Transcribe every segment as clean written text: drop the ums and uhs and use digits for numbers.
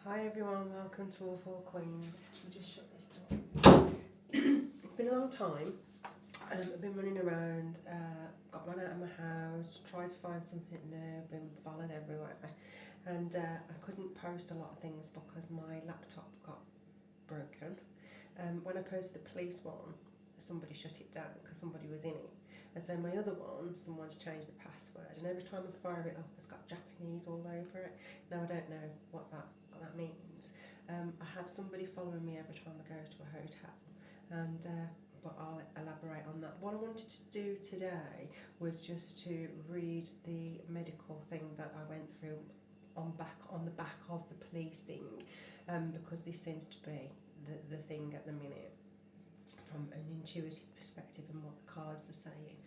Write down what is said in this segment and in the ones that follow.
Hi everyone, welcome to All Four Queens. I'll just shut this door. It's been a long time. I've been running around, got run out of my house, tried to find something new, been followed everywhere, and I couldn't post a lot of things because my laptop got broken. When I posted the police one, somebody shut it down because somebody was in it. And so my other one, someone's changed the password, and every time I fire it up, it's got Japanese all over it. Now I don't know what that means. I have somebody following me every time I go to a hotel, and but I'll elaborate on that. What I wanted to do today was just to read the medical thing that I went through on the back of the police thing, because this seems to be the thing at the minute from an intuitive perspective and what the cards are saying.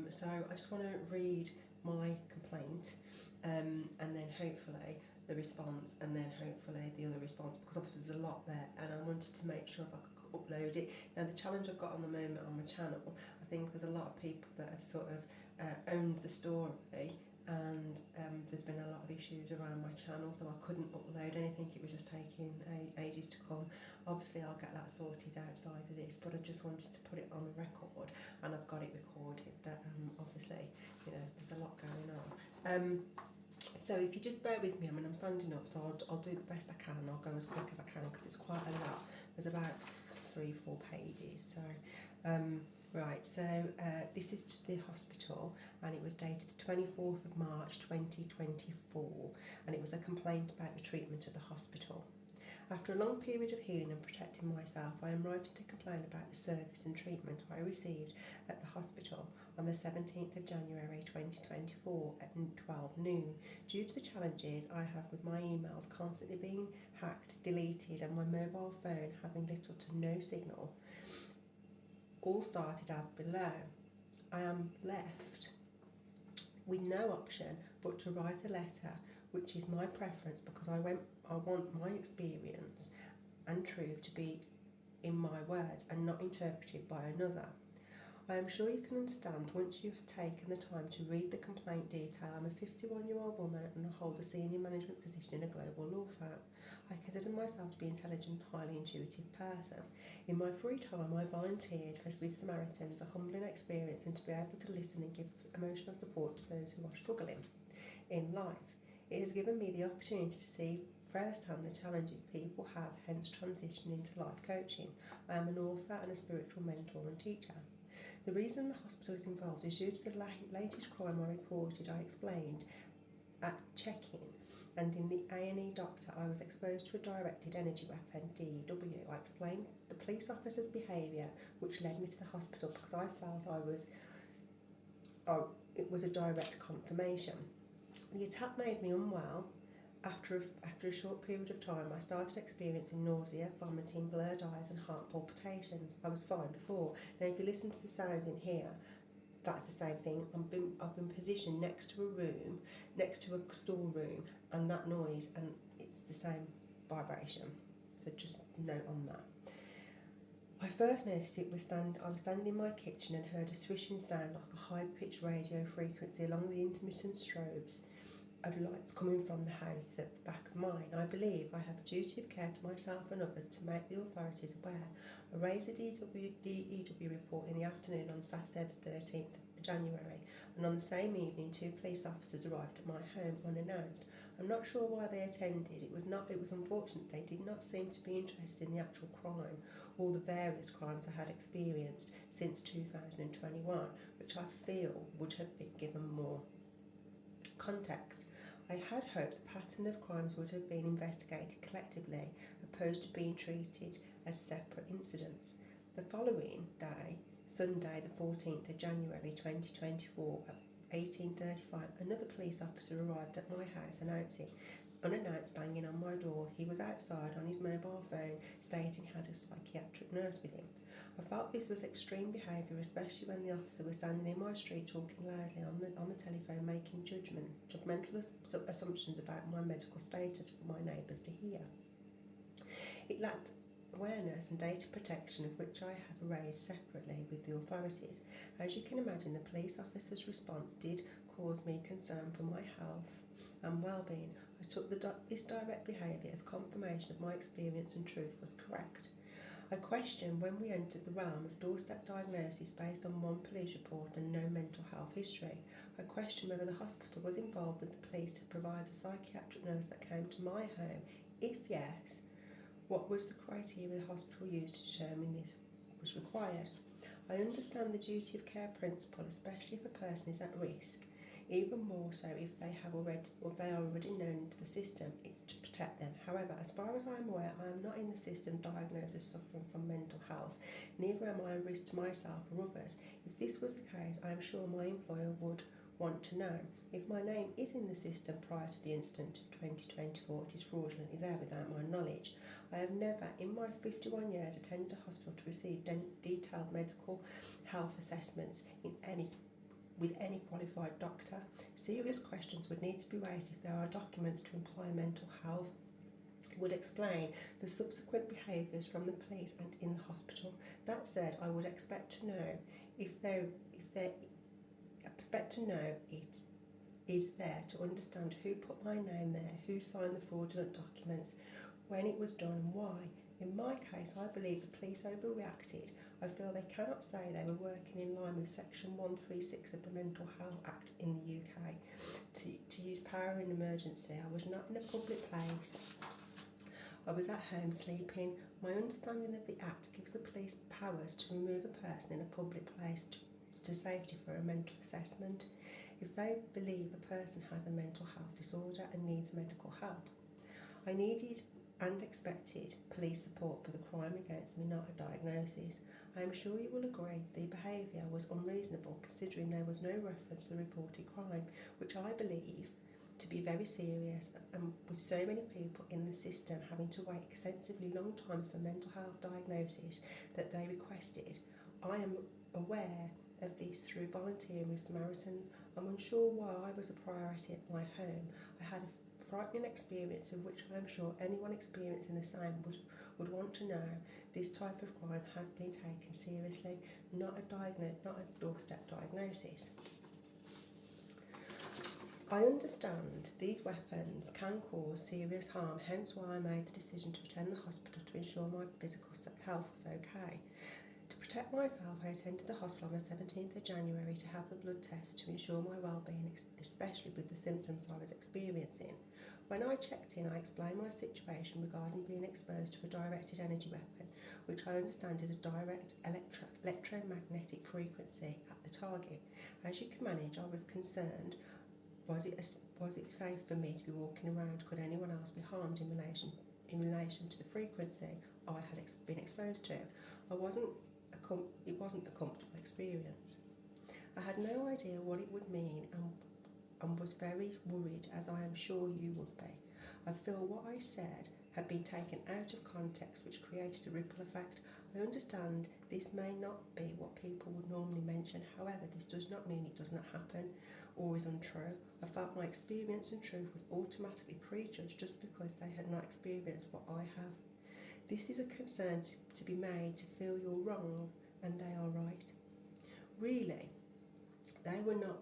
So I just want to read my complaint, and then hopefully the response, and then hopefully the other response, because obviously there's a lot there, and I wanted to make sure if I could upload it. Now the challenge I've got on the moment on my channel, I think there's a lot of people that have sort of owned the story, and there's been a lot of issues around my channel, so I couldn't upload anything. It was just taking ages to come. Obviously I'll get that sorted outside of this, but I just wanted to put it on the record, and I've got it recorded that obviously, you know, there's a lot going on. So if you just bear with me, I mean I'm standing up, so I'll do the best I can. I'll go as quick as I can because it's quite a lot. There's about 3-4 pages. So right, so this is to the hospital, and it was dated the 24th of March 2024, and it was a complaint about the treatment at the hospital. After a long period of healing and protecting myself, I am writing to complain about the service and treatment I received at the hospital on the 17th of January 2024 at 12 noon. Due to the challenges I have with my emails constantly being hacked, deleted, and my mobile phone having little to no signal, all started as below. I am left with no option but to write a letter, which is my preference because I want my experience and truth to be in my words and not interpreted by another. I am sure you can understand once you have taken the time to read the complaint detail. I'm a 51-year-old woman and I hold a senior management position in a global law firm. I consider myself to be an intelligent, highly intuitive person. In my free time, I volunteered with Samaritans, a humbling experience, and to be able to listen and give emotional support to those who are struggling in life. It has given me the opportunity to see firsthand the challenges people have, hence transitioning into life coaching. I am an author and a spiritual mentor and teacher. The reason the hospital is involved is due to the latest crime I reported. I explained at check-in, and in the A&E doctor I was exposed to a directed energy weapon, DW. I explained the police officer's behaviour, which led me to the hospital because I felt it was a direct confirmation. The attack made me unwell. After a short period of time, I started experiencing nausea, vomiting, blurred eyes and heart palpitations. I was fine before. Now if you listen to the sound in here, that's the same thing. I've been positioned next to a room, next to a storeroom, and that noise, and it's the same vibration. So just note on that. I first noticed I was standing in my kitchen and heard a swishing sound like a high-pitched radio frequency along the intermittent strobes of lights coming from the house at the back of mine. I believe I have a duty of care to myself and others to make the authorities aware. I raised the DEW report in the afternoon on Saturday the 13th of January, and on the same evening 2 police officers arrived at my home unannounced. I'm not sure why they attended. It was unfortunate they did not seem to be interested in the actual crime or the various crimes I had experienced since 2021, which I feel would have been given more context. I had hoped the pattern of crimes would have been investigated collectively, opposed to being treated as separate incidents. The following day, Sunday the 14th of January 2024 at 18:35, another police officer arrived at my house unannounced, banging on my door. He was outside on his mobile phone, stating he had a psychiatric nurse with him. I felt this was extreme behaviour, especially when the officer was standing in my street talking loudly on the telephone, making judgmental assumptions about my medical status for my neighbours to hear. It lacked awareness and data protection, of which I have raised separately with the authorities. As you can imagine, the police officer's response did cause me concern for my health and well-being. I took this direct behaviour as confirmation of my experience and truth was correct. I questioned when we entered the realm of doorstep diagnosis based on one police report and no mental health history. I questioned whether the hospital was involved with the police to provide a psychiatric nurse that came to my home. If yes, what was the criteria the hospital used to determine this was required? I understand the duty of care principle, especially if a person is at risk, even more so if they are already known to the system. It's to protect them. However, as far as I'm aware, I am not in the system diagnosed as suffering from mental health. Neither am I a risk to myself or others. If this was the case, I am sure my employer would want to know. If my name is in the system prior to the incident 2024, it is fraudulently there without my knowledge. I have never, in my 51 years, attended a hospital to receive detailed medical health assessments with any qualified doctor. Serious questions would need to be raised if there are documents to imply mental health. It would explain the subsequent behaviours from the police and in the hospital. That said, I would expect to know it is there to understand who put my name there, who signed the fraudulent documents, when it was done and why. In my case, I believe the police overreacted. I feel they cannot say they were working in line with Section 136 of the Mental Health Act in the UK to use power in emergency. I was not in a public place. I was at home sleeping. My understanding of the Act gives the police powers to remove a person in a public place to safety for a mental assessment if they believe a person has a mental health disorder and needs medical help. I needed and expected police support for the crime against me, not a diagnosis. I am sure you will agree the behaviour was unreasonable considering there was no reference to the reported crime, which I believe to be very serious, and with so many people in the system having to wait extensively long times for mental health diagnosis that they requested. I am aware of this through volunteering with Samaritans. I'm unsure why I was a priority at my home. I had a frightening experience of which I am sure anyone experiencing the same would want to know. This type of crime has been taken seriously, not a doorstep diagnosis. I understand these weapons can cause serious harm, hence why I made the decision to attend the hospital to ensure my physical health was okay. To protect myself, I attended the hospital on the 17th of January to have the blood test to ensure my well-being, especially with the symptoms I was experiencing. When I checked in, I explained my situation regarding being exposed to a directed energy weapon, which I understand is a direct electromagnetic frequency at the target. As you can manage, I was concerned. Was it safe for me to be walking around? Could anyone else be harmed in relation to the frequency I had been exposed to? It wasn't a comfortable experience. I had no idea what it would mean and was very worried, as I am sure you would be. I feel what I said had been taken out of context, which created a ripple effect. I understand this may not be what people would normally mention, however, this does not mean it does not happen or is untrue. I felt my experience and truth was automatically prejudged just because they had not experienced what I have. This is a concern to be made to feel you're wrong and they are right. Really, they were not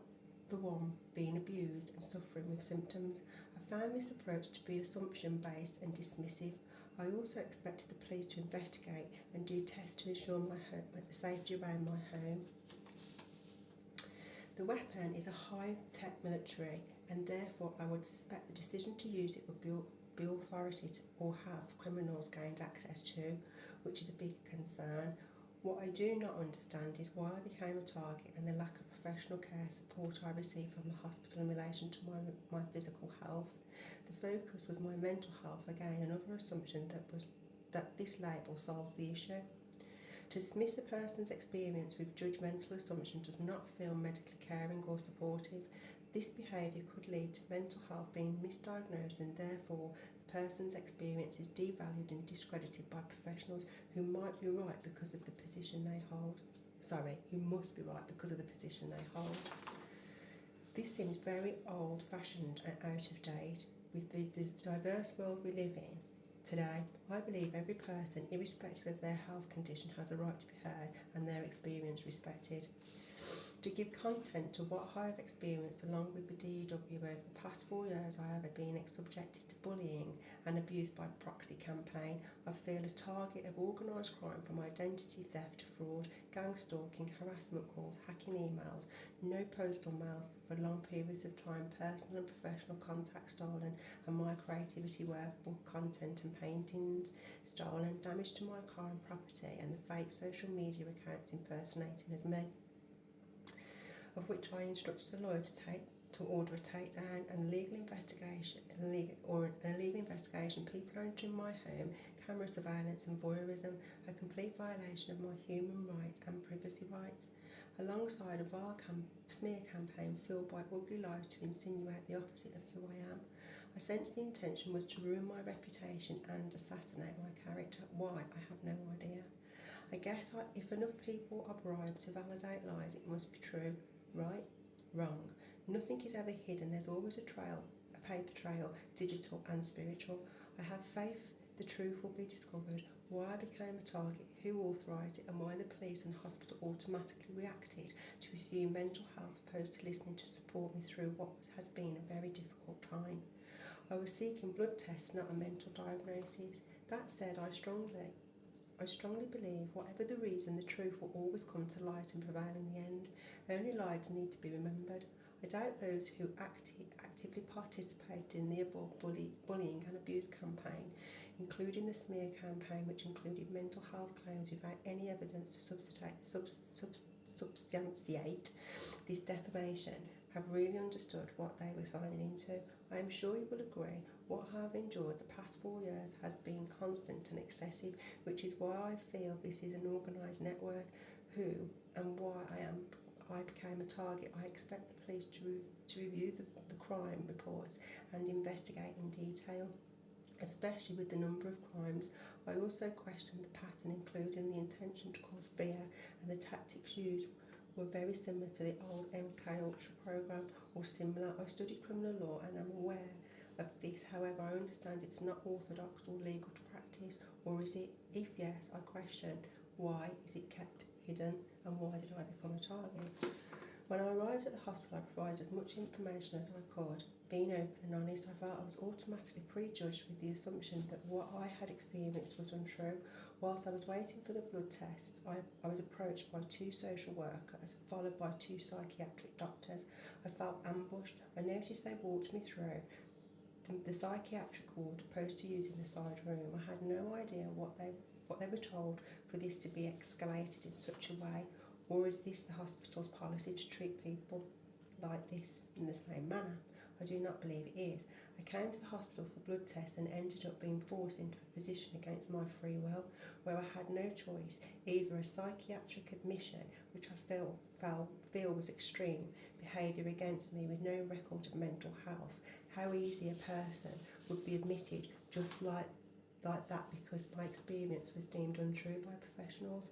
the one being abused and suffering with symptoms. I found this approach to be assumption-based and dismissive. I also expected the police to investigate and do tests to ensure the safety around my home. The weapon is a high-tech military, and therefore I would suspect the decision to use it would be authority or have criminals gained access to, which is a big concern. What I do not understand is why I became a target and the lack of professional care support I received from the hospital in relation to my physical health. The focus was my mental health, again another assumption that this label solves the issue. To dismiss a person's experience with judgmental assumption does not feel medically caring or supportive. This behaviour could lead to mental health being misdiagnosed, and therefore the person's experience is devalued and discredited by professionals who might be right because of the position they hold. Who must be right because of the position they hold. This seems very old-fashioned and out of date. With the diverse world we live in today, I believe every person, irrespective of their health condition, has a right to be heard and their experience respected. To give content to what I have experienced along with the DEW over the past 4 years, I have been subjected to bullying and abuse by proxy campaign. I feel a target of organised crime from identity theft to fraud, gang stalking, harassment calls, hacking emails, no postal mail for long periods of time, personal and professional contact stolen, and my creativity workbook content and paintings stolen, damage to my car and property, and the fake social media accounts impersonating as me, of which I instructed the lawyer to order a takedown and a legal investigation, people entering my home, camera surveillance and voyeurism, a complete violation of my human rights and privacy rights, alongside a vile smear campaign fueled by ugly lies to insinuate the opposite of who I am. I sensed the intention was to ruin my reputation and assassinate my character. Why? I have no idea. I guess if enough people are bribed to validate lies, it must be true. Right? Wrong. Nothing is ever hidden. There's always a paper trail, digital and spiritual. I have faith the truth will be discovered. Why I became a target, who authorised it, and why the police and hospital automatically reacted to assume mental health opposed to listening to support me through what has been a very difficult time. I was seeking blood tests, not a mental diagnosis. That said, I strongly believe, whatever the reason, the truth will always come to light and prevail in the end. Only lies need to be remembered. I doubt those who actively participated in the above bullying and abuse campaign, including the smear campaign, which included mental health claims without any evidence to substantiate this defamation, have really understood what they were signing into. I am sure you will agree, what I have endured the past 4 years has been constant and excessive, which is why I feel this is an organised network who and why I became a target. I expect the police to review the crime reports and investigate in detail, especially with the number of crimes. I also questioned the pattern, including the intention to cause fear, and the tactics used were very similar to the old MK Ultra program or similar. I studied criminal law and am aware of this. However, I understand it's not orthodox or legal to practice, or is it? If yes, I question why is it kept hidden and why did I become a target? When I arrived at the hospital, I provided as much information as I could. Being open and honest, I felt I was automatically prejudged with the assumption that what I had experienced was untrue. Whilst I was waiting for the blood tests, I was approached by 2 social workers, followed by 2 psychiatric doctors. I felt ambushed. I noticed they walked me through the psychiatric ward opposed to using the side room. I had no idea what they were told for this to be escalated in such a way, or is this the hospital's policy to treat people like this in the same manner? I do not believe it is. I came to the hospital for blood tests and ended up being forced into a position against my free will, where I had no choice, either a psychiatric admission, which I feel was extreme behaviour against me with no record of mental health. How easy a person would be admitted just like that because my experience was deemed untrue by professionals.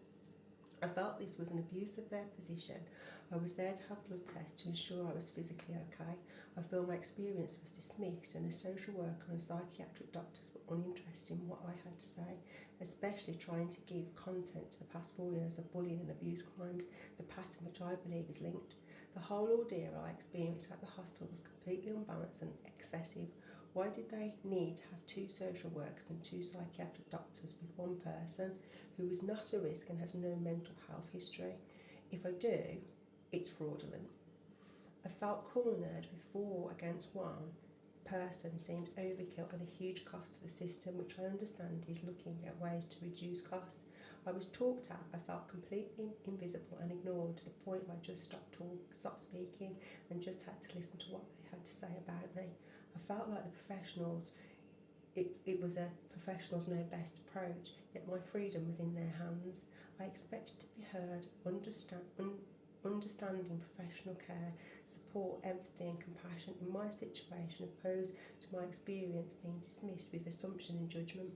I felt this was an abuse of their position. I was there to have blood tests to ensure I was physically okay. I feel my experience was dismissed, and the social worker and psychiatric doctors were uninterested in what I had to say, especially trying to give content to the past 4 years of bullying and abuse crimes, the pattern which I believe is linked. The whole ordeal I experienced at the hospital was completely unbalanced and excessive. Why did they need to have 2 social workers and 2 psychiatric doctors with one person who is not a risk and has no mental health history? If I do, it's fraudulent. I felt cornered with 4 against 1 person seemed overkill and a huge cost to the system, which I understand is looking at ways to reduce cost. I was talked at, I felt completely invisible and ignored to the point I just stopped speaking and just had to listen to what they had to say about me. I felt like the professionals, it was a professionals know best approach, yet my freedom was in their hands. I expected to be heard, understanding professional care, support, empathy and compassion in my situation, opposed to my experience being dismissed with assumption and judgment.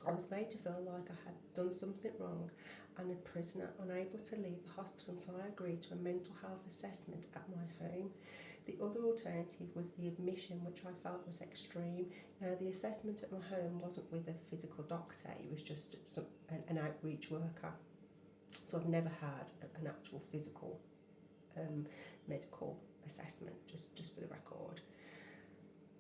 I was made to feel like I had done something wrong and a prisoner, unable to leave the hospital until I agreed to a mental health assessment at my home. The other alternative was the admission, which I felt was extreme. Now, the assessment at my home wasn't with a physical doctor, it was just an outreach worker. So I've never had an actual physical medical assessment, just for the record.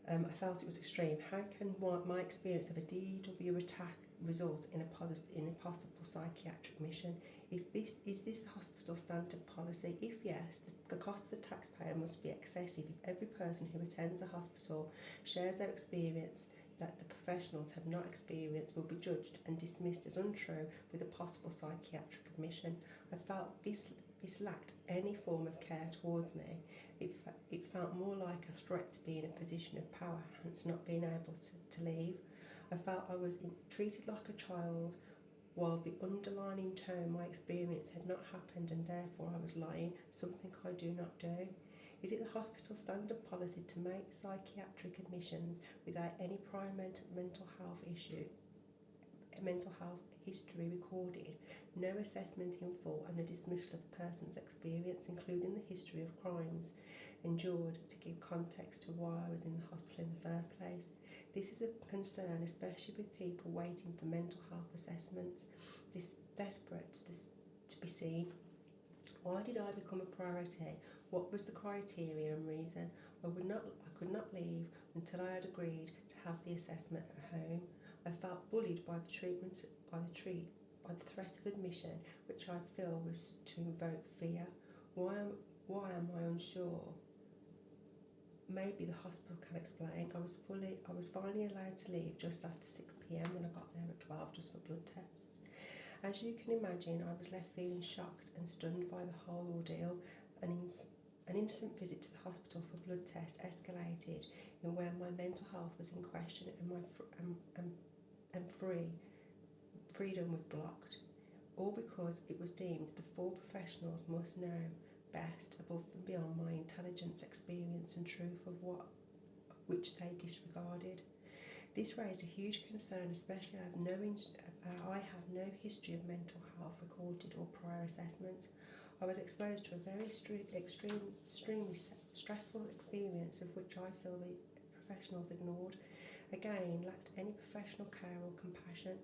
I felt it was extreme. How can my experience of a DW attack result in a possible psychiatric mission? Is this the hospital standard policy? If yes, the cost to the taxpayer must be excessive if every person who attends the hospital shares their experience that the professionals have not experienced will be judged and dismissed as untrue with a possible psychiatric admission. I felt this lacked any form of care towards me. It felt more like a threat to be in a position of power, hence not being able to leave. I felt I was treated like a child, while the underlying tone my experience had not happened and therefore I was lying, something I do not do. Is it the hospital standard policy to make psychiatric admissions without any prior mental health history recorded, no assessment in full, and the dismissal of the person's experience, including the history of crimes endured, to give context to why I was in the hospital in the first place? This is a concern, especially with people waiting for mental health assessments, desperate to be seen. Why did I become a priority? What was the criteria and reason? I could not leave until I had agreed to have the assessment at home. I felt bullied by the threat of admission, which I feel was to invoke fear. Why am I unsure? Maybe the hospital can explain. I was finally allowed to leave just after 6 p.m. when I got there at 12 just for blood tests. As you can imagine, I was left feeling shocked and stunned by the whole ordeal. An innocent visit to the hospital for blood tests escalated in where my mental health was in question and freedom was blocked, all because it was deemed the four professionals must know best, above and beyond my intelligence, experience and truth of which they disregarded. This raised a huge concern, especially I have no history of mental health recorded or prior assessments. I was exposed to a very extremely stressful experience of which I feel the professionals ignored. Again, lacked any professional care or compassion.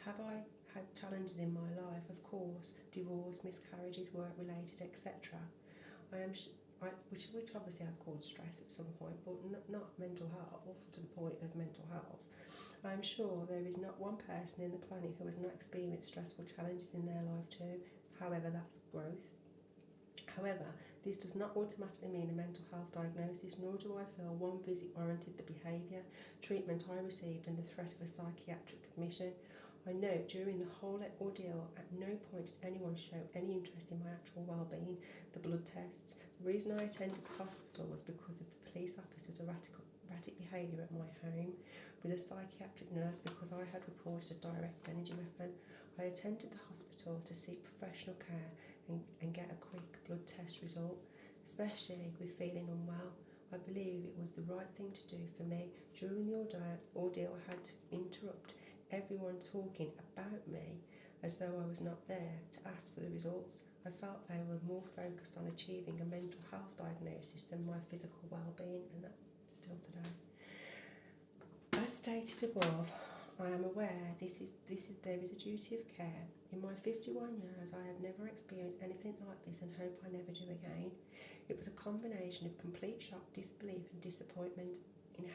Have I had challenges in my life? Of course, divorce, miscarriages, work-related, etc. Which obviously has caused stress at some point, but not mental health, to the point of mental health. I am sure there is not one person in the planet who has not experienced stressful challenges in their life too. However, that's growth. However, this does not automatically mean a mental health diagnosis, nor do I feel one visit warranted the behaviour, treatment I received and the threat of a psychiatric admission. I note during the whole ordeal, at no point did anyone show any interest in my actual well-being, the blood tests. The reason I attended the hospital was because of the police officer's erratic behaviour at my home, with a psychiatric nurse because I had reported a direct energy weapon. I attended the hospital to seek professional care and get a quick blood test result, especially with feeling unwell. I believe it was the right thing to do for me. During the ordeal, I had to interrupt everyone talking about me as though I was not there to ask for the results. I felt they were more focused on achieving a mental health diagnosis than my physical well-being, and that's still today. As stated above, I am aware there is a duty of care. In my 51 years, I have never experienced anything like this and hope I never do again. It was a combination of complete shock, disbelief and disappointment in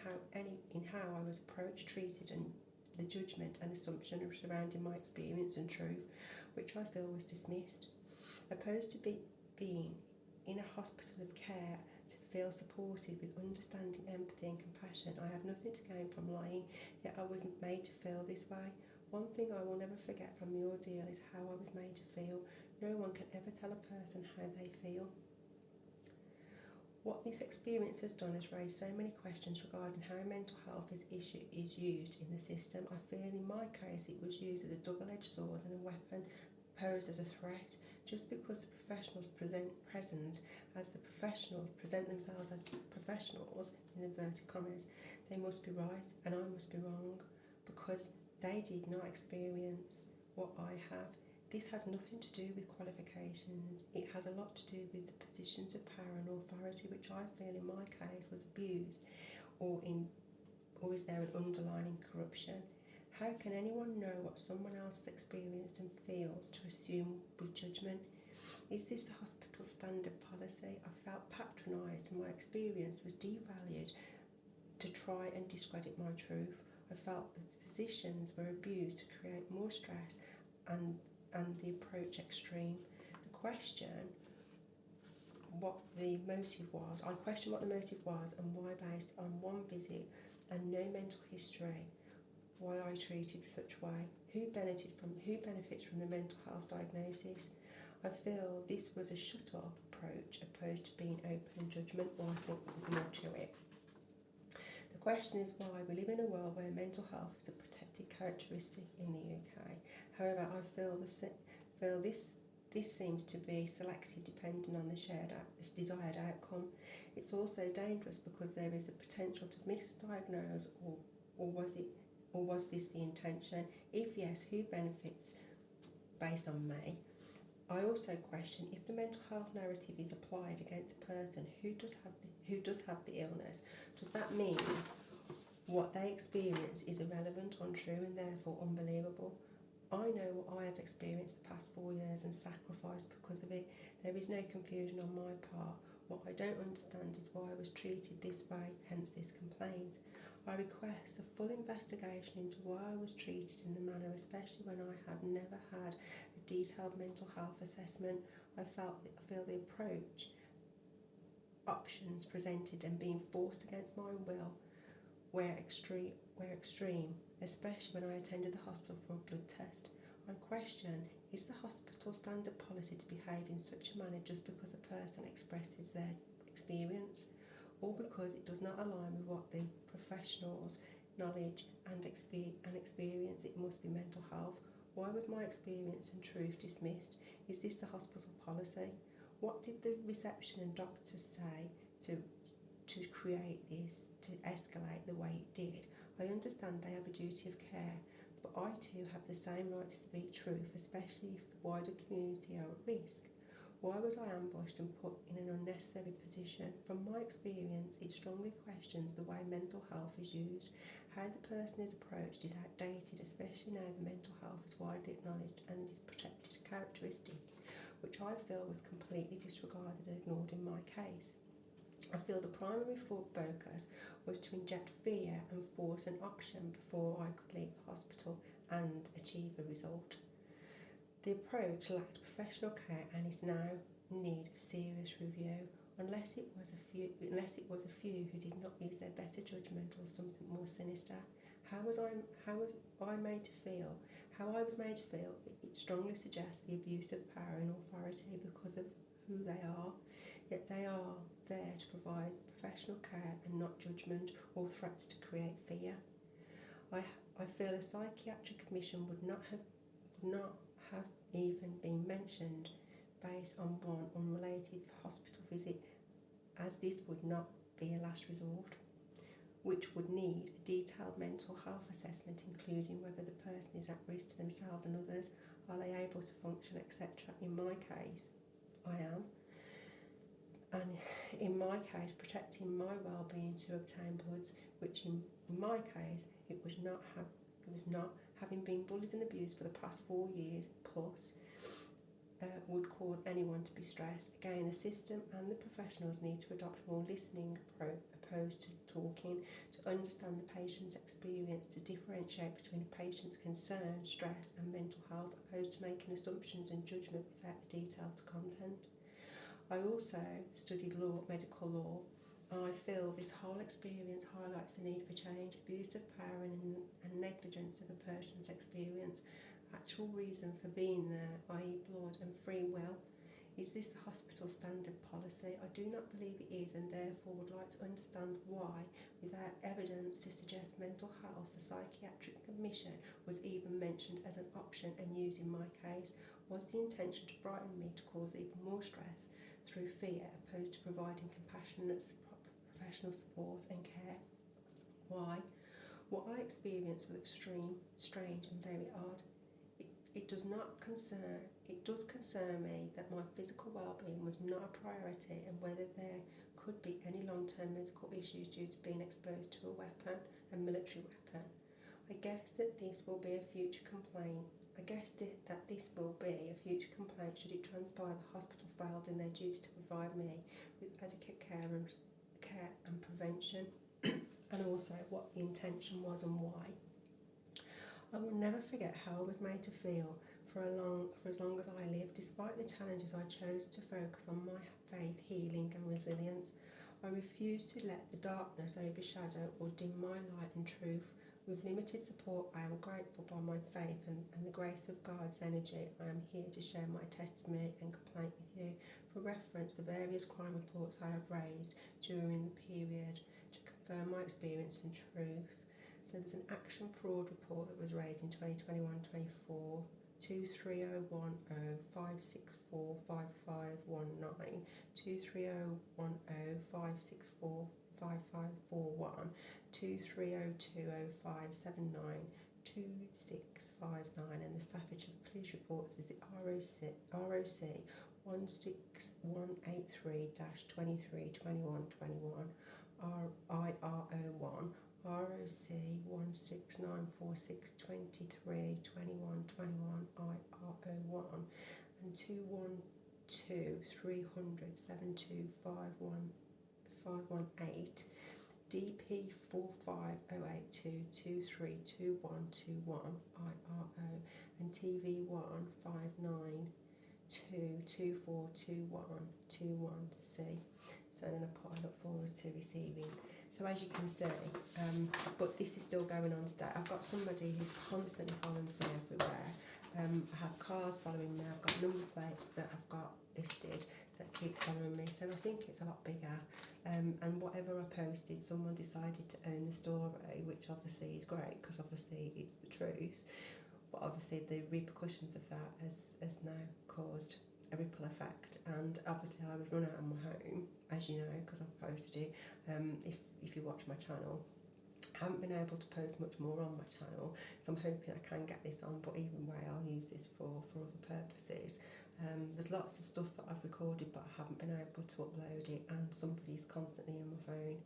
how I was approached, treated and the judgment and assumption surrounding my experience and truth, which I feel was dismissed. Opposed to being in a hospital of care, to feel supported with understanding, empathy and compassion, I have nothing to gain from lying, yet I was made to feel this way. One thing I will never forget from the ordeal is how I was made to feel. No one can ever tell a person how they feel. What this experience has done is raise so many questions regarding how mental health is used in the system. I feel in my case it was used as a double-edged sword and a weapon posed as a threat. Just because the professionals present themselves as professionals, in inverted commas, they must be right and I must be wrong because they did not experience what I have. This has nothing to do with qualifications. It has a lot to do with the positions of power and authority, which I feel in my case was abused, or is there an underlying corruption? How can anyone know what someone else experienced and feels to assume with judgment? Is this the hospital standard policy? I felt patronised and my experience was devalued to try and discredit my truth. I felt the physicians were abused to create more stress and the approach extreme. The question what the motive was. I questioned what the motive was and why, based on one visit and no mental history, why I treated such way. Who benefits from the mental health diagnosis? I feel this was a shut up approach opposed to being open and judgment, or I think there's more to it. The question is why we live in a world where mental health is a protected characteristic in the UK. However, I feel this seems to be selected depending on this desired outcome. It's also dangerous because there is a potential to misdiagnose, or was this the intention? If yes, who benefits based on me? I also question if the mental health narrative is applied against a person who does have the illness. Does that mean what they experience is irrelevant, untrue, and therefore unbelievable? I know what I have experienced the past 4 years and sacrificed because of it. There is no confusion on my part. What I don't understand is why I was treated this way, hence this complaint. I request a full investigation into why I was treated in the manner, especially when I have never had a detailed mental health assessment. I feel the approach, options presented and being forced against my will were extreme, especially when I attended the hospital for a blood test. I question, is the hospital standard policy to behave in such a manner just because a person expresses their experience, or because it does not align with what the professionals' knowledge and experience? It must be mental health. Why was my experience and truth dismissed? Is this the hospital policy? What did the reception and doctors say to create this, to escalate the way it did? I understand they have a duty of care, but I too have the same right to speak truth, especially if the wider community are at risk. Why was I ambushed and put in an unnecessary position? From my experience, it strongly questions the way mental health is used. How the person is approached is outdated, especially now the mental health is widely acknowledged and is protected characteristic, which I feel was completely disregarded and ignored in my case. I feel the primary focus was to inject fear and force an option before I could leave the hospital and achieve a result. The approach lacked professional care and is now in need of serious review. Unless it was a few who did not use their better judgment or something more sinister. How I was made to feel? It strongly suggests the abuse of power and authority because of who they are. Yet they are there to provide professional care and not judgment or threats to create fear. I feel a psychiatric commission would not have even been mentioned based on one unrelated hospital visit, as this would not be a last resort, which would need a detailed mental health assessment, including whether the person is at risk to themselves and others, are they able to function, etc. In my case, I am. And in my case, protecting my well-being to obtain bloods, which in my case, it was not having been bullied and abused for the past 4 years plus, would cause anyone to be stressed. Again, the system and the professionals need to adopt more listening opposed to talking, to understand the patient's experience, to differentiate between a patient's concern, stress and mental health, opposed to making assumptions and judgment without a detailed content. I also studied medical law, and I feel this whole experience highlights the need for change, abuse of power and negligence of a person's experience, actual reason for being there, i.e. blood and free will. Is this the hospital standard policy? I do not believe it is, and therefore would like to understand why, without evidence to suggest mental health, a psychiatric admission was even mentioned as an option and used in my case. Was the intention to frighten me, to cause even more stress through fear, opposed to providing compassionate professional support and care? Why? What I experienced was extreme, strange and very odd. It does concern me that my physical well-being was not a priority, and whether there could be any long-term medical issues due to being exposed to a military weapon. I guess that this will be a future complaint I guess that this will be a future complaint should it transpire the hospital failed in their duty to provide me with adequate care and prevention, and also what the intention was and why. I will never forget how I was made to feel for as long as I live. Despite the challenges, I chose to focus on my faith, healing and resilience. I refused to let the darkness overshadow or dim my light and truth. With limited support, I am grateful by my faith and the grace of God's energy. I am here to share my testimony and complaint with you. For reference, the various crime reports I have raised during the period to confirm my experience and truth. So there's an action fraud report that was raised in 2021-24, 23010 564 5519, 23010 564 5541, 23020 579 2659, and the Staffordshire Police reports is the ROC 16183-232121, IRO1 ROC 16946232121, IRO1, and 212 300 72518, DP 45082232121, IRO, and TV1 592242121C. So then I look forward to receiving. So as you can see, but this is still going on today. I've got somebody who constantly follows me everywhere. I have cars following me. I've got number plates that I've got listed that keep following me. So I think it's a lot bigger. And whatever I posted, someone decided to own the story, which obviously is great because obviously it's the truth. But obviously the repercussions of that has now caused a ripple effect, and obviously I was run out of my home, as you know, because I've posted it. If you watch my channel, I haven't been able to post much more on my channel, so I'm hoping I can get this on, but either way I'll use this for other purposes. There's lots of stuff that I've recorded but I haven't been able to upload it, and somebody's constantly in my phone.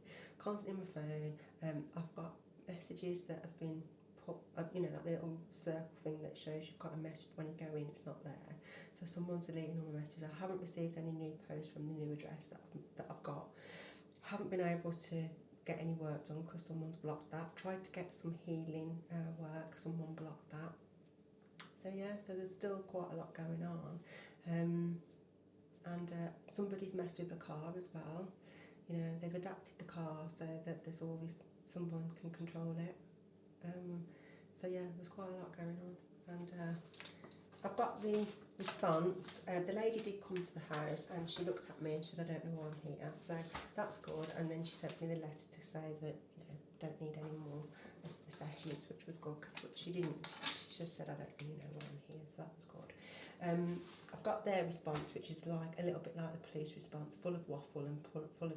I've got messages that have been put, like the little circle thing that shows you've got a message, when you go in it's not there, so someone's deleting all my messages. I haven't received any new posts from the new address that I've got. Haven't been able to get any work done because someone's blocked that. Tried to get some healing work, someone blocked that. So yeah, so there's still quite a lot going on, and somebody's messed with the car as well. They've adapted the car so that there's all this, someone can control it. So yeah, there's quite a lot going on, and I've got the response. The lady did come to the house and she looked at me and said, I don't know why I'm here, so that's good. And then she sent me the letter to say that don't need any more assessments, which was good, because she didn't. She just said I don't really know why I'm here, so that was good. I've got their response, which is like a little bit like the police response, full of waffle and full of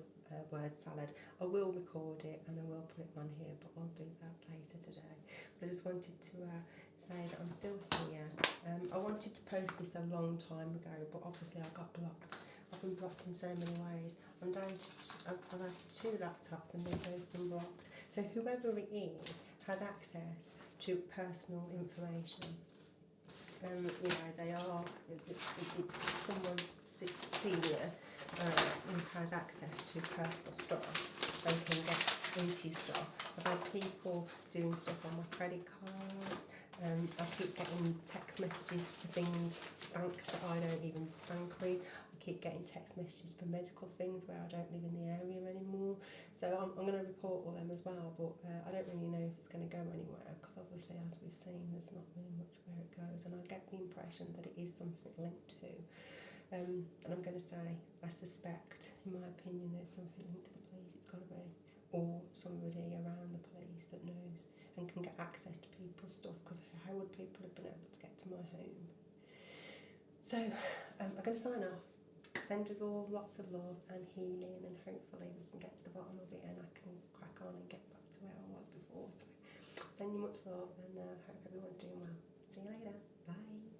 word salad. I will record it and I will put it on here, but I'll do that later today. But I just wanted to say that I'm still here. I wanted to post this a long time ago, but obviously I got blocked. I've been blocked in so many ways. I'm down to I've had 2 laptops and they've both been blocked. So whoever it is has access to personal information. They are, it's someone senior who has access to personal stuff. They can get into stuff. I've had people doing stuff on my credit cards. I keep getting text messages for things, banks that I don't even bank with. I keep getting text messages for medical things where I don't live in the area anymore. So I'm going to report all them as well, but I don't really know if it's going to go anywhere, because obviously, as we've seen, there's not really much where it goes, and I get the impression that it is something linked to. And I'm going to say, I suspect, in my opinion, there's something linked to the police. It's got to be, or somebody around the police that knows and can get access to people's stuff, because how would people have been able to get to my home? So I'm going to sign off, send us all lots of love and healing, and hopefully we can get to the bottom of it and I can crack on and get back to where I was before. So send you much love, and hope everyone's doing well. See you later. Bye.